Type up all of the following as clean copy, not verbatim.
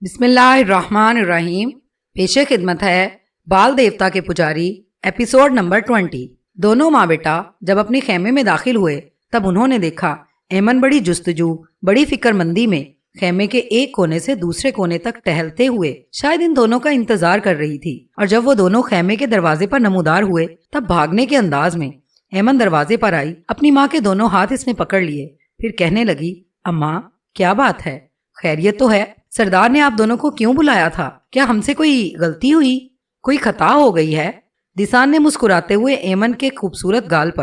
بسم اللہ الرحمن الرحیم۔ پیش خدمت ہے بال دیوتا کے پجاری ایپیسوڈ نمبر 20۔ دونوں ماں بیٹا جب اپنے خیمے میں داخل ہوئے تب انہوں نے دیکھا ایمن بڑی جستجو بڑی فکر مندی میں خیمے کے ایک کونے سے دوسرے کونے تک ٹہلتے ہوئے شاید ان دونوں کا انتظار کر رہی تھی، اور جب وہ دونوں خیمے کے دروازے پر نمودار ہوئے تب بھاگنے کے انداز میں ایمن دروازے پر آئی، اپنی ماں کے دونوں ہاتھ اس نے پکڑ لیے، پھر کہنے لگی، اماں کیا بات ہے؟ خیریت تو ہے؟ سردار نے آپ دونوں کو کیوں بلایا تھا؟ کیا ہم سے کوئی غلطی ہوئی؟ کوئی خطا ہو گئی ہے؟ دیسان نے مسکراتے ہوئے ایمن کے خوبصورت گال پر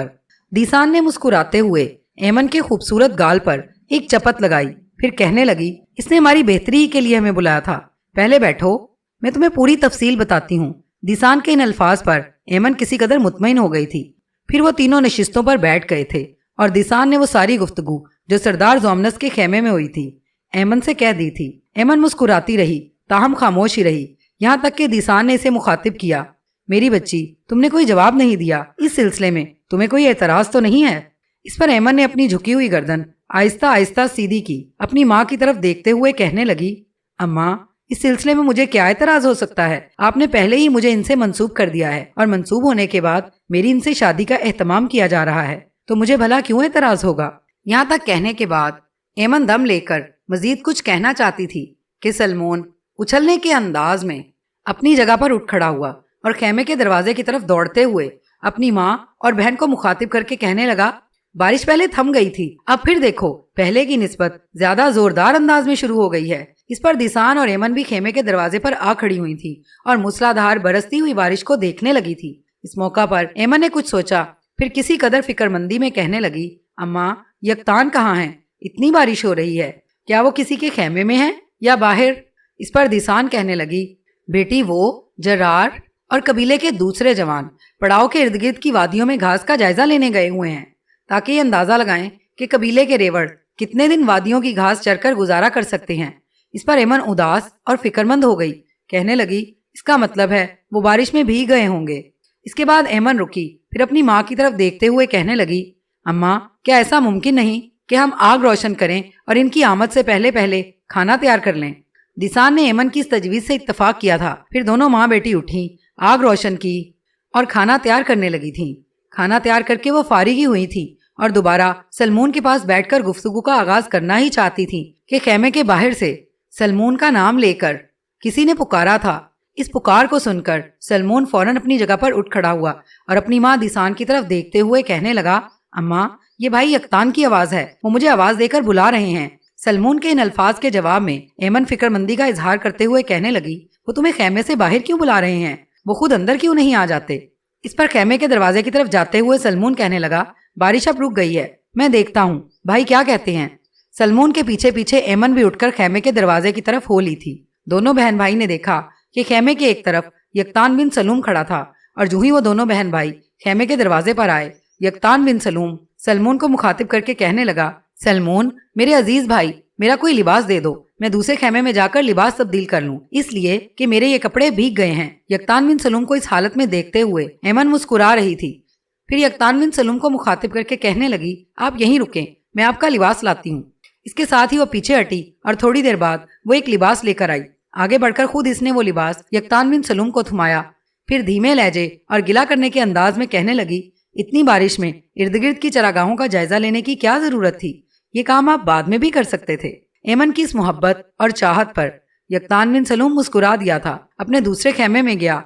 ایک چپت لگائی، پھر کہنے لگی، اس نے ہماری بہتری ہی کے لیے ہمیں بلایا تھا، پہلے بیٹھو، میں تمہیں پوری تفصیل بتاتی ہوں۔ دیسان کے ان الفاظ پر ایمن کسی قدر مطمئن ہو گئی تھی۔ پھر وہ تینوں نشستوں پر بیٹھ گئے تھے اور دیسان نے وہ ساری گفتگو جو سردار زومنس کے خیمے میں ہوئی تھی ایمن سے کہہ دی تھی۔ ایمن مسکراتی رہی، تاہم خاموش ہی رہی، یہاں تک کہ دیسان نے اسے مخاطب کیا، میری بچی تم نے کوئی جواب نہیں دیا، اس سلسلے میں تمہیں کوئی اعتراض تو نہیں ہے؟ اس پر ایمن نے اپنی جھکی ہوئی گردن آہستہ آہستہ سیدھی کی، اپنی ماں کی طرف دیکھتے ہوئے کہنے لگی، اماں اس سلسلے میں مجھے کیا اعتراض ہو سکتا ہے؟ آپ نے پہلے ہی مجھے ان سے منسوب کر دیا ہے، اور منسوب ہونے کے بعد میری ان سے شادی کا اہتمام کیا جا رہا ہے، تو مجھے بھلا کیوں اعتراض ہوگا؟ یہاں تک کہنے کے بعد ایمن دم لے کر مزید کچھ کہنا چاہتی تھی کہ سلمون اچھلنے کے انداز میں اپنی جگہ پر اٹھ کھڑا ہوا اور خیمے کے دروازے کی طرف دوڑتے ہوئے اپنی ماں اور بہن کو مخاطب کر کے کہنے لگا، بارش پہلے تھم گئی تھی، اب پھر دیکھو پہلے کی نسبت زیادہ زوردار انداز میں شروع ہو گئی ہے۔ اس پر دیسان اور ایمن بھی خیمے کے دروازے پر آ کھڑی ہوئی تھی اور موسلادھار برستی ہوئی بارش کو دیکھنے لگی تھی۔ اس موقع پر ایمن نے کچھ سوچا، پھر کسی قدر فکر مندی میں کہنے لگی، اماں یکتان کہاں ہیں؟ اتنی بارش ہو رہی ہے، کیا وہ کسی کے خیمے میں ہیں یا باہر؟ اس پر دیسان کہنے لگی، بیٹی وہ جرار اور قبیلے کے دوسرے جوان پڑاؤ کے ارد گرد کی وادیوں میں گھاس کا جائزہ لینے گئے ہوئے ہیں، تاکہ یہ اندازہ لگائیں کہ قبیلے کے ریوڑ کتنے دن وادیوں کی گھاس چر کر گزارا کر سکتے ہیں۔ اس پر ایمن اداس اور فکر مند ہو گئی، کہنے لگی، اس کا مطلب ہے وہ بارش میں بھیگ گئے ہوں گے۔ اس کے بعد ایمن رکی، پھر اپنی ماں کی طرف دیکھتے ہوئے کہنے لگی، اماں کیا ایسا ممکن نہیں کہ ہم آگ روشن کریں اور ان کی آمد سے پہلے پہلے کھانا تیار کر لیں؟ دیسان نے ایمن کی اس تجویز سے اتفاق کیا تھا۔ پھر دونوں ماں بیٹی اٹھیں، آگ روشن کی اور کھانا تیار کرنے لگی تھیں۔ کھانا تیار کر کے وہ فارغ ہی ہوئی تھی اور دوبارہ سلمون کے پاس بیٹھ کر گفتگو کا آغاز کرنا ہی چاہتی تھی کہ خیمے کے باہر سے سلمون کا نام لے کر کسی نے پکارا تھا۔ اس پکار کو سن کر سلمون فوراً اپنی جگہ پر اٹھ کھڑا ہوا اور اپنی ماں دیسان کی طرف دیکھتے ہوئے کہنے لگا، اماں یہ بھائی یکتان کی آواز ہے، وہ مجھے آواز دے کر بلا رہے ہیں۔ سلمون کے ان الفاظ کے جواب میں ایمن فکر مندی کا اظہار کرتے ہوئے کہنے لگی، وہ تمہیں خیمے سے باہر کیوں بلا رہے ہیں؟ وہ خود اندر کیوں نہیں آ جاتے؟ اس پر خیمے کے دروازے کی طرف جاتے ہوئے سلمون کہنے لگا، بارش اب رک گئی ہے، میں دیکھتا ہوں بھائی کیا کہتے ہیں۔ سلمون کے پیچھے پیچھے ایمن بھی اٹھ کر خیمے کے دروازے کی طرف ہو لی تھی۔ دونوں بہن بھائی نے دیکھا کہ خیمے کے ایک طرف یکتان بن سلوم کھڑا تھا، اور جو ہی وہ دونوں بہن بھائی خیمے کے دروازے پر آئے، یکتان بن سلوم سلمون کو مخاطب کر کے کہنے لگا، سلمون میرے عزیز بھائی، میرا کوئی لباس دے دو، میں دوسرے خیمے میں جا کر لباس تبدیل کر لوں، اس لیے کہ میرے یہ کپڑے بھیگ گئے ہیں۔ یکتان بن سلوم کو اس حالت میں دیکھتے ہوئے ایمن مسکرا رہی تھی۔ پھر یکتان بن سلوم کو مخاطب کر کے کہنے لگی، آپ یہیں رکیں، میں آپ کا لباس لاتی ہوں۔ اس کے ساتھ ہی وہ پیچھے ہٹی اور تھوڑی دیر بعد وہ ایک لباس لے کر آئی۔ آگے بڑھ کر خود اس نے وہ لباس یکتان بن سلوم کو تھمایا، پھر دھیمے لہجے اور گلہ کرنے کے انداز میں کہنے لگی، اتنی بارش میں ارد گرد کی چراگاہوں کا جائزہ لینے کی کیا ضرورت تھی؟ یہ کام آپ بعد میں بھی کر سکتے تھے۔ ایمن کی اس محبت اور چاہت پر یکتان بن سلوم مسکرا دیا تھا۔ اپنے دوسرے خیمے میں گیا،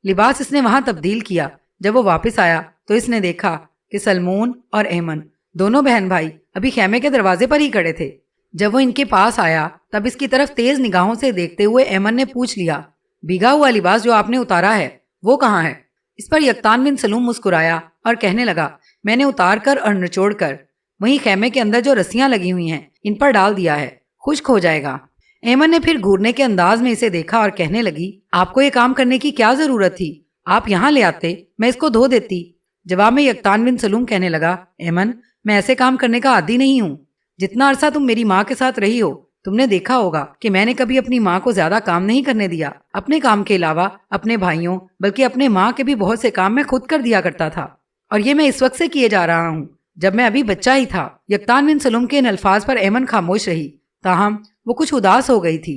لباس اس نے وہاں تبدیل کیا۔ جب وہ واپس آیا تو اس نے دیکھا کہ سلمون اور ایمن دونوں بہن بھائی ابھی خیمے کے دروازے پر ہی کھڑے تھے۔ جب وہ ان کے پاس آیا تب اس کی طرف تیز نگاہوں سے دیکھتے ہوئے ایمن نے پوچھ لیا، بھیگا ہوا لباس جو آپ نے اتارا ہے وہ کہاں ہے؟ اس پر یکتان بن سلوم مسکرایا اور کہنے لگا، میں نے اتار کر اور نچوڑ کر وہیں خیمے کے اندر جو رسیاں لگی ہوئی ہیں ان پر ڈال دیا ہے، خشک ہو جائے گا۔ ایمن نے پھر گھورنے کے انداز میں اسے دیکھا اور کہنے لگی، آپ کو یہ کام کرنے کی کیا ضرورت تھی؟ آپ یہاں لے آتے، میں اس کو دھو دیتی۔ جواب میں یکتان بن سلوم کہنے لگا، ایمن میں ایسے کام کرنے کا عادی نہیں ہوں۔ جتنا عرصہ تم میری ماں کے ساتھ رہی ہو تم نے دیکھا ہوگا کہ میں نے کبھی اپنی ماں کو زیادہ کام نہیں کرنے دیا۔ اپنے کام کے علاوہ اپنے بھائیوں بلکہ اپنے ماں کے بھی بہت سے کام میں خود کر دیا کرتا تھا، اور یہ میں اس وقت سے کیے جا رہا ہوں جب میں ابھی بچہ ہی تھا۔ یکتان بن سلوم کے ان الفاظ پر ایمن خاموش رہی، تاہم وہ کچھ اداس ہو گئی تھی۔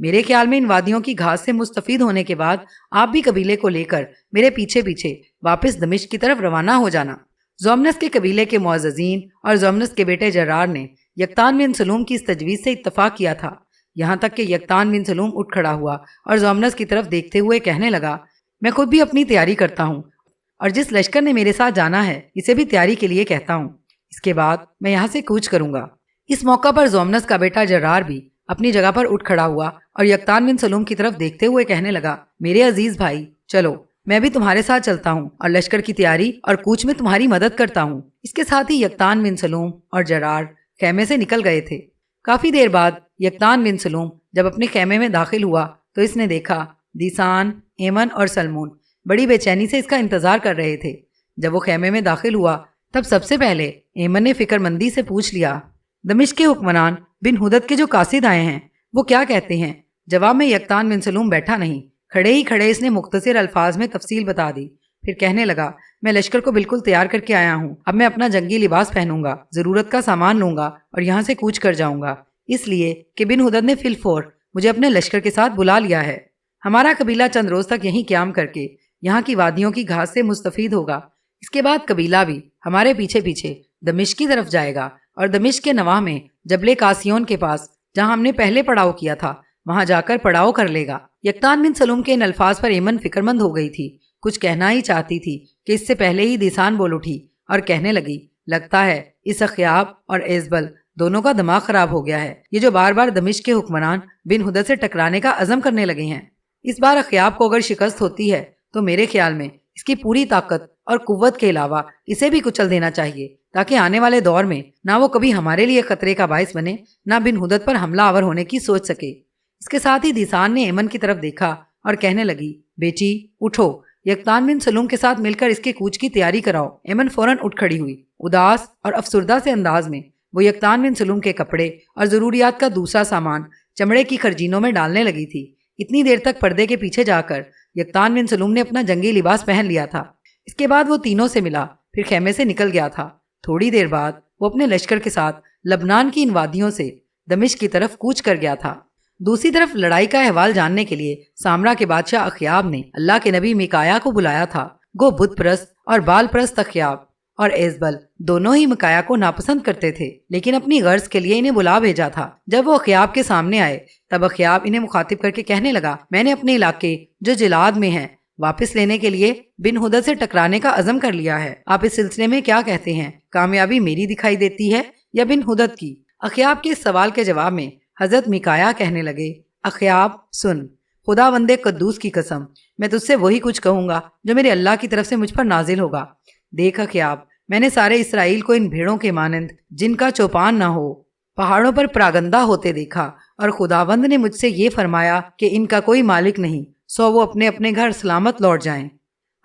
میرے خیال میں ان وادیوں کی گھاس سے مستفید ہونے کے بعد آپ بھی قبیلے کو لے کر میرے پیچھے پیچھے واپس دمشق کی طرف روانہ ہو جانا۔ زومنس کے قبیلے کے معززین اور زومنس کے بیٹے جرار نے یقطان بن سلوم کی اس تجویز سے اتفاق کیا تھا، یہاں تک کہ یقطان بن سلوم اٹھ کھڑا ہوا اور زومنس کی طرف دیکھتے ہوئے کہنے لگا، میں خود بھی اپنی تیاری کرتا ہوں اور جس لشکر نے میرے ساتھ جانا ہے اسے بھی تیاری کے لیے کہتا ہوں، اس کے بعد میں یہاں سے کوچ کروں گا۔ اس موقع پر زومنس کا بیٹا جرار بھی اپنی جگہ پر اٹھ کھڑا ہوا اور یقطان بن سلوم کی طرف دیکھتے ہوئے کہنے لگا، میرے عزیز بھائی چلو، میں بھی تمہارے ساتھ چلتا ہوں اور لشکر کی تیاری اور کوچ میں تمہاری مدد کرتا ہوں۔ اس کے ساتھ ہی یقطان بن سلوم اور جرار خیمے سے نکل گئے تھے۔ کافی دیر بعد یقطان بن سلوم جب اپنے خیمے میں داخل ہوا تو اس نے دیکھا دیسان، ایمن اور سلمون بڑی بے چینی سے اس کا انتظار کر رہے تھے۔ جب وہ خیمے میں داخل ہوا تب سب سے پہلے ایمن نے فکر مندی سے پوچھ لیا، دمشق کے حکمران بن ہدد کے جو قاصد آئے ہیں وہ کیا کہتے ہیں؟ جواب میں یقطان بن سلوم بیٹھا نہیں، کھڑے ہی کھڑے اس نے مختصر الفاظ میں تفصیل بتا دی، پھر کہنے لگا، میں لشکر کو بالکل تیار کر کے آیا ہوں، اب میں اپنا جنگی لباس پہنوں گا، ضرورت کا سامان لوں گا اور یہاں سے کوچ کر جاؤں گا، اس لیے کہ بن ہدد نے فی الفور مجھے اپنے لشکر کے ساتھ بلا لیا ہے۔ ہمارا قبیلہ چند روز تک یہیں قیام کر کے یہاں کی وادیوں کی گھاس سے مستفید ہوگا، اس کے بعد قبیلہ بھی ہمارے پیچھے پیچھے دمشق کی طرف جائے گا اور دمشق کے نواح میں جبل قاسیون کے پاس جہاں ہم نے پہلے پڑاؤ کیا تھا وہاں جا کر پڑاؤ کر لے گا۔ یقطان بن سلوم کے ان الفاظ پر ایمن فکر مند ہو گئی تھی، کچھ کہنا ہی چاہتی تھی کہ اس سے پہلے ہی دیسان بول اٹھی اور کہنے لگی، لگتا ہے اس اخیاب اور ایزبل دونوں کا دماغ خراب ہو گیا ہے، یہ جو بار بار دمشق کے حکمران بن ہدد سے ٹکرانے کا عزم کرنے لگے ہیں۔ اس بار اخیاب کو اگر شکست ہوتی ہے تو میرے خیال میں اس کی پوری طاقت اور قوت کے علاوہ اسے بھی کچل دینا چاہیے، تاکہ آنے والے دور میں نہ وہ کبھی ہمارے لیے خطرے کا باعث بنے، نہ بن ہدد پر حملہ آور ہونے کی سوچ سکے۔ اس کے ساتھ ہی دیسان نے ایمن کی طرف دیکھا اور کہنے لگی، بیٹی اٹھو، یقطان بن سلوم کے ساتھ مل کر اس کے کوچ کی تیاری کراؤ۔ ایمن فوراً اٹھ کھڑی ہوئی، اداس اور افسردہ سے انداز میں وہ یقطان بن سلوم کے کپڑے اور ضروریات کا دوسرا سامان چمڑے کی خرجینوں میں ڈالنے لگی تھی۔ اتنی دیر تک پردے کے پیچھے جا کر یقطان بن سلوم نے اپنا جنگی لباس پہن لیا تھا۔ اس کے بعد وہ تینوں سے ملا، پھر خیمے سے نکل گیا تھا۔ تھوڑی دیر بعد وہ اپنے لشکر کے ساتھ لبنان کی ان وادیوں سے دمشق کی طرف کوچ کر گیا تھا۔ دوسری طرف لڑائی کا احوال جاننے کے لیے سامرا کے بادشاہ اخیاب نے اللہ کے نبی میکایا کو بلایا تھا۔ گو بت پرست اور بال پرست اخیاب اور ایزبل دونوں ہی میکایا کو ناپسند کرتے تھے، لیکن اپنی غرض کے لیے انہیں بلا بھیجا تھا۔ جب وہ اخیاب کے سامنے آئے تب اخیاب انہیں مخاطب کر کے کہنے لگا، میں نے اپنے علاقے جو جلاد میں ہیں واپس لینے کے لیے بن ہدد سے ٹکرانے کا عزم کر لیا ہے، آپ اس سلسلے میں کیا کہتے ہیں؟ کامیابی میری دکھائی دیتی ہے یا بن ہدد کی؟ اخیاب کے اس سوال کے جواب میں حضرت میکایا کہنے لگے، اخیاب سن، خدا بندے قدوس کی قسم، میں تجھ سے وہی کچھ کہوں گا جو میرے اللہ کی طرف سے مجھ پر نازل ہوگا۔ دیکھ اخیاب، میں نے سارے اسرائیل کو ان بھیڑوں کے مانند جن کا چوپان نہ ہو پہاڑوں پر پراگندہ ہوتے دیکھا، اور خداوند نے مجھ سے یہ فرمایا کہ ان کا کوئی مالک نہیں، سو وہ اپنے اپنے گھر سلامت لوٹ جائیں۔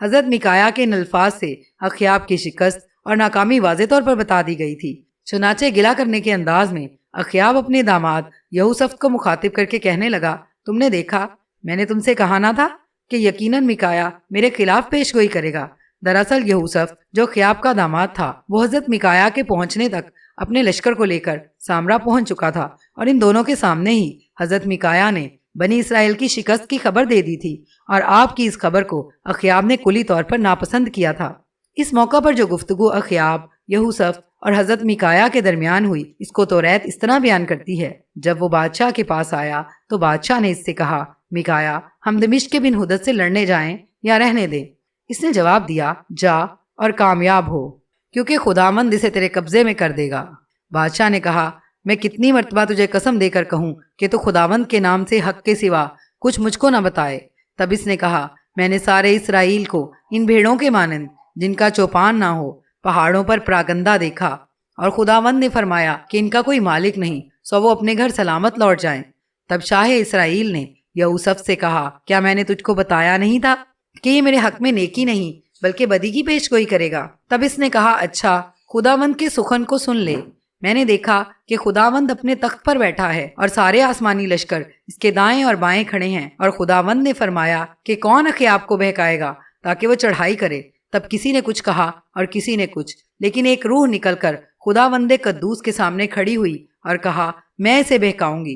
حضرت میکایا کے ان الفاظ سے اخیاب کی شکست اور ناکامی واضح طور پر بتا دی گئی تھی۔ چنانچہ گلہ کرنے کے انداز میں اخیاب اپنے داماد یہوسفت کو مخاطب کر کے کہنے لگا، تم نے دیکھا، میں نے تم سے کہا نہ تھا کہ یقیناً میکایا میرے خلاف پیش گوئی کرے گا۔ دراصل یہوسفت جو اخیاب کا داماد تھا وہ حضرت میکایا کے پہنچنے تک اپنے لشکر کو لے کر سامرا پہنچ چکا تھا، اور ان دونوں کے سامنے ہی حضرت میکایا نے بنی اسرائیل کی شکست کی خبر دے دی تھی، اور آپ کی اس خبر کو اخیاب نے کلی طور پر ناپسند کیا تھا۔ اس موقع پر جو گفتگو اخیاب، یہوسفت اور حضرت میکایا کے درمیان ہوئی اس کو توریت اس طرح بیان کرتی ہے، جب وہ بادشاہ کے پاس آیا تو بادشاہ نے اس سے کہا، میکایا، ہم دمشق کے بن ہدد سے لڑنے جائیں یا رہنے دیں؟ اس نے جواب دیا، جا اور کامیاب ہو، کیونکہ خداوند اسے تیرے قبضے میں کر دے گا۔ بادشاہ نے کہا، میں کتنی مرتبہ تجھے قسم دے کر کہوں کہ تو خداوند کے نام سے حق کے سوا کچھ مجھ کو نہ بتائے۔ تب اس نے کہا، میں نے سارے اسرائیل کو ان بھیڑوں کے مانند جن کا چوپان نہ ہو پہاڑوں پر پراگندہ دیکھا، اور خداوند نے فرمایا کہ ان کا کوئی مالک نہیں، سو وہ اپنے گھر سلامت لوٹ جائیں۔ تب شاہ اسرائیل نے یہوسف سے کہا، کیا میں نے تجھ کو بتایا نہیں تھا کہ یہ میرے حق میں نیکی نہیں بلکہ بدی کی پیش گوئی کرے گا؟ تب اس نے کہا، اچھا، خداوند کے سخن کو سن لے۔ میں نے دیکھا کہ خداوند اپنے تخت پر بیٹھا ہے اور سارے آسمانی لشکر اس کے دائیں اور بائیں کھڑے ہیں، اور خداوند نے فرمایا کہ کون اخیاب کو بہکائے گا تاکہ وہ چڑھائی کرے؟ تب کسی نے کچھ کہا اور کسی نے کچھ، لیکن ایک روح نکل کر خداوند قدوس کے سامنے کھڑی ہوئی اور کہا، میں اسے بہکاؤں گی۔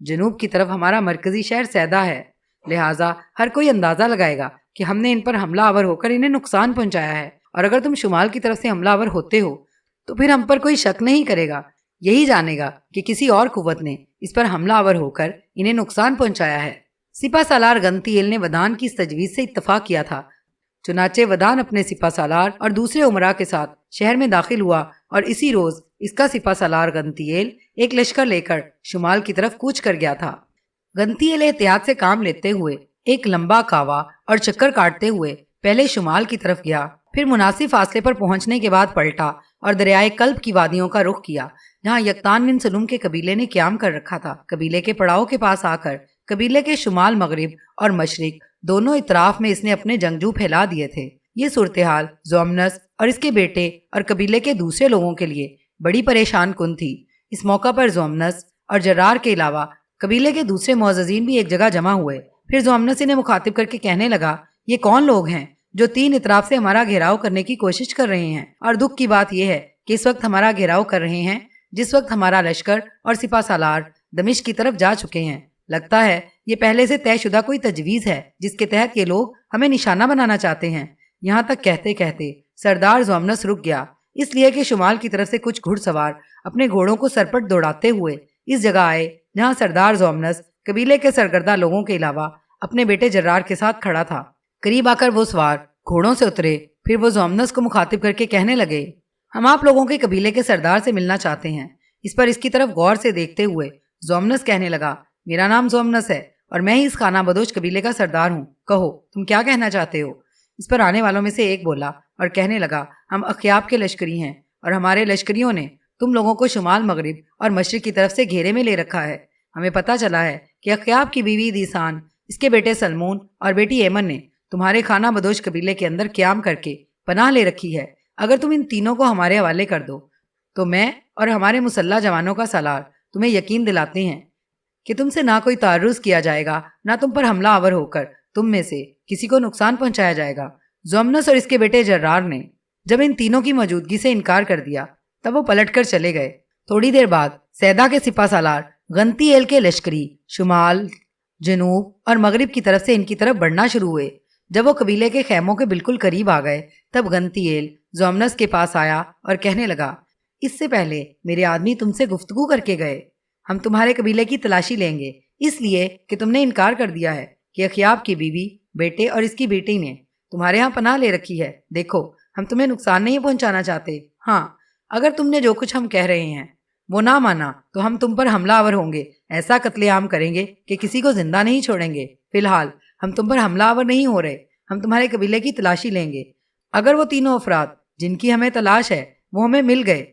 جنوب کی طرف ہمارا مرکزی شہر سیدا ہے، لہٰذا ہر کوئی اندازہ لگائے گا کہ ہم نے ان پر حملہ آور ہو کر انہیں نقصان پہنچایا ہے، اور اگر تم شمال کی طرف سے حملہ آور ہوتے ہو تو پھر ہم پر کوئی شک نہیں کرے گا، یہی جانے گا کہ کسی اور قوت نے اس پر حملہ آور ہو کر انہیں نقصان پہنچایا ہے۔ سپہ سالار گنتیل نے ودان کی اس تجویز سے اتفاق کیا تھا، چنانچہ ودان اپنے سپہ سالار اور دوسرے امراء کے ساتھ شہر میں داخل ہوا، اور اسی روز اس کا سپہ سالار گنتیل ایک لشکر لے کر شمال کی طرف کوچ کر گیا تھا۔ گنتیل احتیاط سے کام لیتے ہوئے ایک لمبا کاوا اور چکر کاٹتے ہوئے پہلے شمال کی طرف گیا، پھر مناسب فاصلے پر پہنچنے کے بعد پلٹا اور دریائے کلب کی وادیوں کا رخ کیا، جہاں یکتان بن سلم کے قبیلے نے قیام کر رکھا تھا۔ قبیلے کے پڑاؤ کے پاس آ کر قبیلے کے شمال مغرب اور مشرق دونوں اطراف میں اس نے اپنے جنگجو پھیلا دیے تھے۔ یہ صورتحال زومنس اور اس کے بیٹے اور قبیلے کے دوسرے لوگوں کے لیے بڑی پریشان کن تھی۔ اس موقع پر زومنس اور جرار کے علاوہ قبیلے کے دوسرے معززین بھی ایک جگہ جمع ہوئے۔ پھر زومنس انہیں مخاطب کر کے کہنے لگا، یہ کون لوگ ہیں جو تین اطراف سے ہمارا گھیراؤ کرنے کی کوشش کر رہے ہیں؟ اور دکھ کی بات یہ ہے کہ اس وقت ہمارا گھیراؤ کر رہے ہیں جس وقت ہمارا لشکر اور سپہ سالار دمشق کی طرف جا چکے ہیں۔ لگتا ہے یہ پہلے سے طے شدہ کوئی تجویز ہے جس کے تحت یہ لوگ ہمیں نشانہ بنانا چاہتے ہیں۔ یہاں تک کہتے کہتے سردار زومنس رک گیا، اس لیے کہ شمال کی طرف سے کچھ گھڑ سوار اپنے گھوڑوں کو سرپٹ دوڑاتے ہوئے اس جگہ آئے جہاں سردار زومنس قبیلے کے سرگردہ لوگوں کے علاوہ اپنے بیٹے جرار کے ساتھ کھڑا تھا۔ قریب آ کر وہ سوار گھوڑوں سے اترے، پھر وہ زومنس کو مخاطب کر کے کہنے لگے، ہم آپ لوگوں کے قبیلے کے سردار سے ملنا چاہتے ہیں۔ اس پر اس کی طرف غور سے دیکھتے ہوئے زومنس کہنے لگا، میرا نام زومنس ہے اور میں ہی اس خانہ بدوش قبیلے کا سردار ہوں، کہو تم کیا کہنا چاہتے ہو؟ اس پر آنے والوں میں سے ایک بولا اور کہنے لگا، ہم اخیاب کے لشکری ہیں اور ہمارے لشکریوں نے تم لوگوں کو شمال مغرب اور مشرق کی طرف سے گھیرے میں لے رکھا ہے۔ ہمیں پتہ چلا ہے کہ اخیاب کی بیوی دیسان، اس کے بیٹے سلمون اور بیٹی ایمن نے تمہارے خانہ بدوش قبیلے کے اندر قیام کر کے پناہ لے رکھی ہے۔ اگر تم ان تینوں کو ہمارے حوالے کر دو تو میں اور ہمارے مسلح جوانوں کا سالار تمہیں یقین دلاتے ہیں کہ تم سے نہ کوئی تعرض کیا جائے گا، نہ تم پر حملہ آور ہو کر تم میں سے کسی کو نقصان پہنچایا جائے گا۔ زومنس اور اس کے بیٹے جرار نے جب ان تینوں کی موجودگی سے انکار کر دیا تب وہ پلٹ کر چلے گئے۔ تھوڑی دیر بعد سیدا کے سپہ سالار گنتیل کے لشکری شمال، جنوب اور مغرب کی طرف سے ان کی طرف بڑھنا شروع ہوئے۔ جب وہ قبیلے کے خیموں کے بالکل قریب آ گئے تب گنتیل زومنس کے پاس آیا اور کہنے لگا، اس سے پہلے میرے آدمی تم سے گفتگو کر کے گئے، ہم تمہارے قبیلے کی تلاشی لیں گے، اس لیے کہ تم نے انکار کر دیا ہے کہ اخیاب کی بیوی، بیٹے اور اس کی بیٹی نے تمہارے ہاں پناہ لے رکھی ہے۔ دیکھو ہم تمہیں نقصان نہیں پہنچانا چاہتے، ہاں اگر تم نے جو کچھ ہم کہہ رہے ہیں وہ نہ مانا تو ہم تم پر حملہ آور ہوں گے، ایسا قتل عام کریں گے کہ کسی کو زندہ نہیں چھوڑیں گے۔ فی الحال ہم تم پر حملہ آور نہیں ہو رہے، ہم تمہارے قبیلے کی تلاشی لیں گے۔ اگر وہ تینوں افراد جن کی ہمیں تلاش ہے وہ ہمیں مل گئے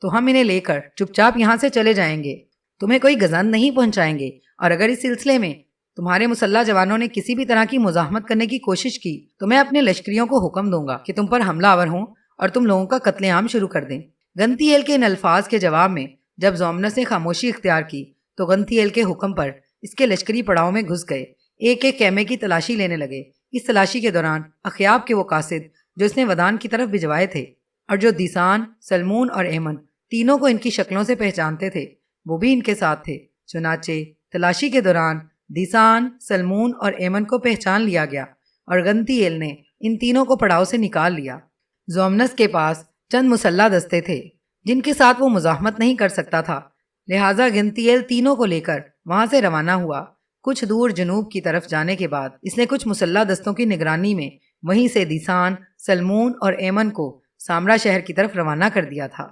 تو ہم انہیں لے کر چپ چاپ یہاں سے چلے جائیں گے، تمہیں کوئی گزند نہیں پہنچائیں گے، اور اگر اس سلسلے میں تمہارے مسلح جوانوں نے کسی بھی طرح کی مزاحمت کرنے کی کوشش کی تو میں اپنے لشکریوں کو حکم دوں گا کہ تم پر حملہ آور ہوں اور تم لوگوں کا قتل عام شروع کر دیں۔ گنتیل کے ان الفاظ کے جواب میں جب زومنس نے خاموشی اختیار کی تو گنتیل کے حکم پر اس کے لشکری پڑاؤ میں گھس گئے، ایک ایک خیمے کی تلاشی لینے لگے۔ اس تلاشی کے دوران اخیاب کے وہ قاصد جو اس نے ودان کی طرف بھجوائے تھے اور جو دیسان، سلمون اور ایمن تینوں کو ان کی شکلوں سے پہچانتے تھے وہ بھی ان کے ساتھ تھے۔ چنانچہ تلاشی کے دوران دیسان، سلمون اور ایمن کو پہچان لیا گیا اور گنتیل نے ان تینوں کو پڑاؤ سے نکال لیا۔ زومنس کے پاس چند مسلح دستے تھے جن کے ساتھ وہ مزاحمت نہیں کر سکتا تھا، لہٰذا گنتیل تینوں کو لے کر وہاں سے روانہ ہوا۔ کچھ دور جنوب کی طرف جانے کے بعد اس نے کچھ مسلح دستوں کی نگرانی میں وہیں سے دیسان، سلمون اور ایمن کو سامرا شہر کی طرف روانہ کر دیا تھا۔